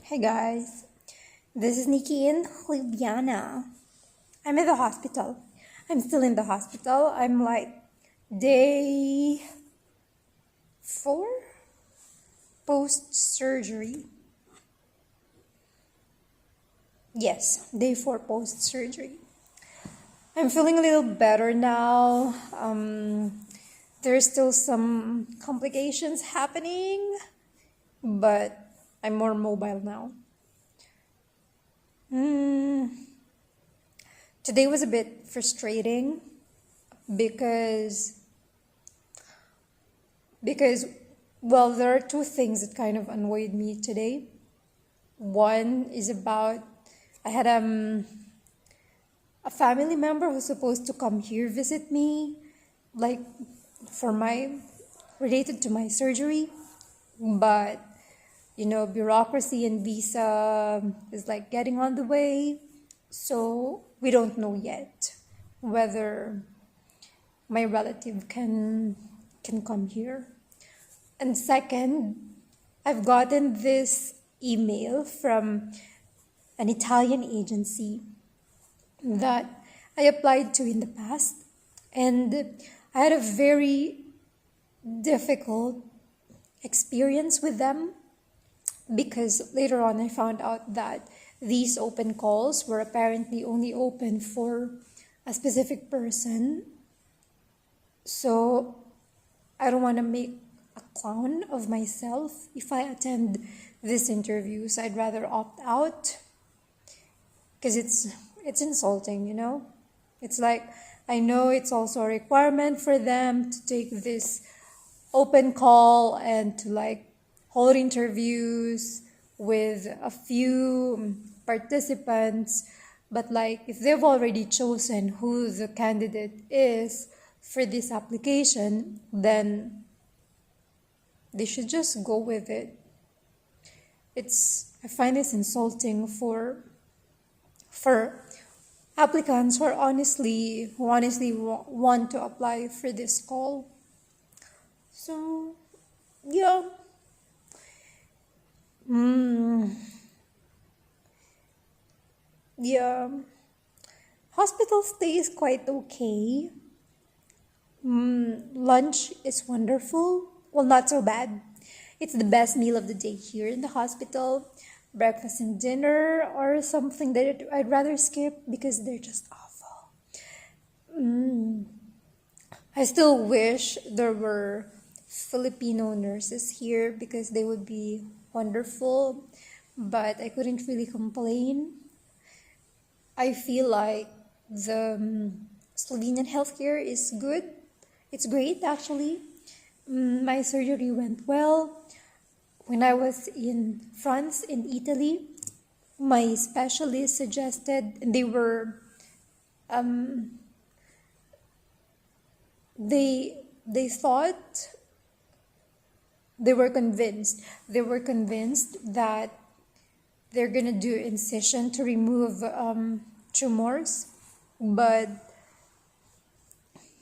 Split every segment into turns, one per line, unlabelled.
Hey guys, this is Nikki in Ljubljana. I'm at the hospital. I'm still in the hospital. I'm like day 4 post surgery. Yes, day 4 post surgery. I'm feeling a little better now. There's still some complications happening, but I'm more mobile now. Today was a bit frustrating because well, there are two things that kind of annoyed me today. One is about I had a family member who's supposed to come here visit me, like for my related to my surgery, but bureaucracy and visa is like getting on the way, so we don't know yet whether my relative can come here. And second, I've gotten this email from an Italian agency that I applied to in the past, and I had a very difficult experience with them because later on I found out that these open calls were apparently only open for a specific person. So I don't want to make a clown of myself if I attend this interview, so I'd rather opt out because it's insulting, It's like, I know it's also a requirement for them to take this open call and to like hold interviews with a few participants, but like if they've already chosen who the candidate is for this application, then they should just go with it. I find this insulting for applicants who honestly want to apply for this call. So yeah. Yeah, hospital stay is quite okay. Lunch is wonderful. Well, not so bad. It's the best meal of the day here in the hospital. Breakfast and dinner or something that I'd rather skip because they're just awful. I still wish there were Filipino nurses here because they would be wonderful, but I couldn't really complain. I feel like the Slovenian healthcare is good. It's great, actually. My surgery went well. When I was in France, in Italy, my specialist suggested they were they thought they were convinced that they're gonna do incision to remove tumors, but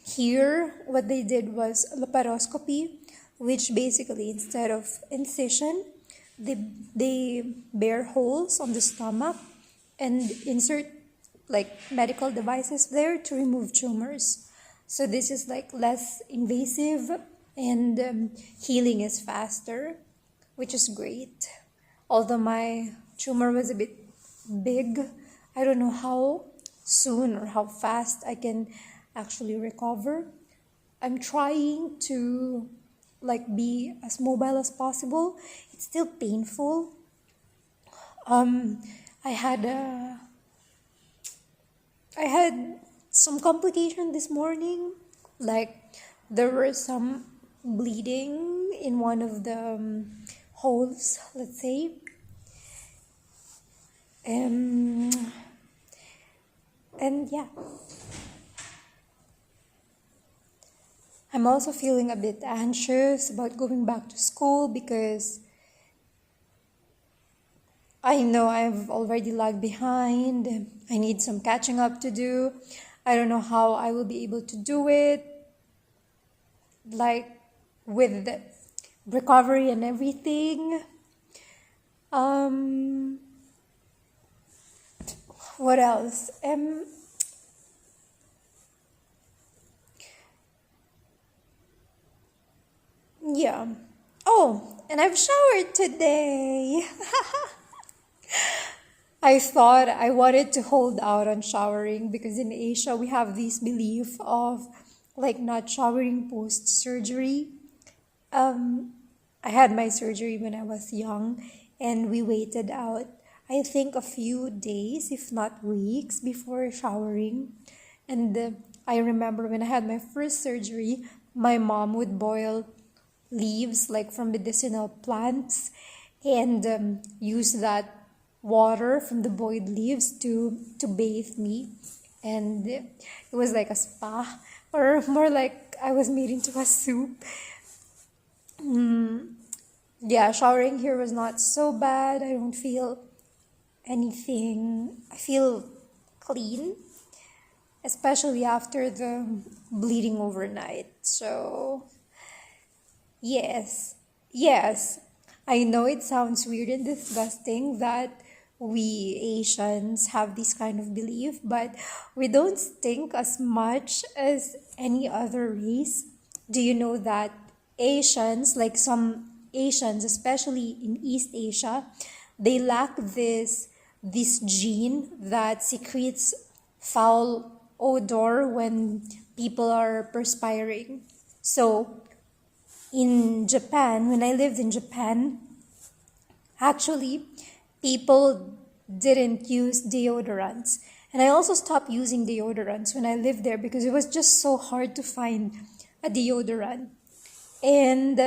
here what they did was laparoscopy, which basically instead of incision they bare holes on the stomach and insert like medical devices there to remove tumors. So this is like less invasive and healing is faster, which is great. Although my tumor was a bit big, I don't know how soon or how fast I can actually recover. I'm trying to like be as mobile as possible. It's still painful. I had some complication this morning. Like there were some bleeding in one of the holes, let's say. And yeah. I'm also feeling a bit anxious about going back to school because I know I've already lagged behind. I need some catching up to do. I don't know how I will be able to do it. Like with the recovery and everything. What else? Yeah. Oh, and I've showered today. I thought I wanted to hold out on showering because in Asia we have this belief of like not showering post surgery. Um, I had my surgery when I was young and we waited out, I think, a few days, if not weeks, before showering. And I remember when I had my first surgery, my mom would boil leaves like from medicinal plants and use that water from the boiled leaves to bathe me, and it was like a spa, or more like I was made into a soup. Yeah, showering here was not so bad. I don't feel anything. I feel clean, especially after the bleeding overnight. So yes, yes. I know it sounds weird and disgusting that we Asians have this kind of belief, but we don't stink as much as any other race. Do you know that Asians, like some Asians, especially in East Asia, they lack this gene that secretes foul odor when people are perspiring. So in Japan, when I lived in Japan, actually, people didn't use deodorants. And I also stopped using deodorants when I lived there because it was just so hard to find a deodorant. And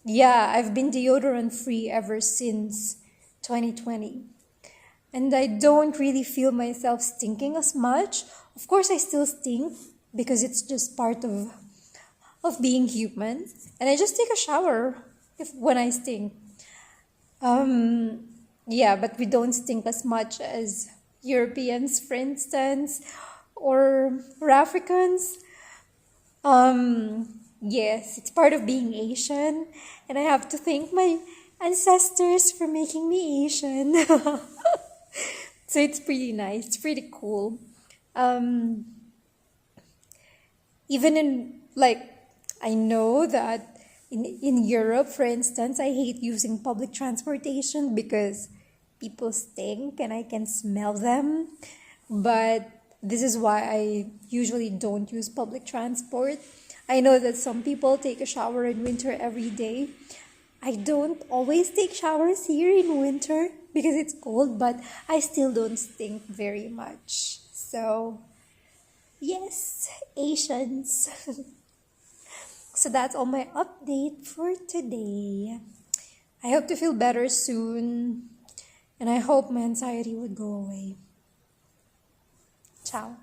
yeah, I've been deodorant free ever since 2020. And I don't really feel myself stinking as much. Of course, I still stink because it's just part of being human. And I just take a shower when I stink. Um, yeah, but we don't stink as much as Europeans, for instance, or Africans. Yes, it's part of being Asian, and I have to thank my ancestors for making me Asian. So it's pretty nice. It's pretty cool. Um, Even in like, I know that in Europe, for instance, I hate using public transportation because people stink and I can smell them. But this is why I usually don't use public transport. I know that some people take a shower in winter every day. I don't always take showers here in winter because it's cold, but I still don't stink very much. So yes, Asians. So that's all my update for today. I hope to feel better soon, and I hope my anxiety would go away. Ciao.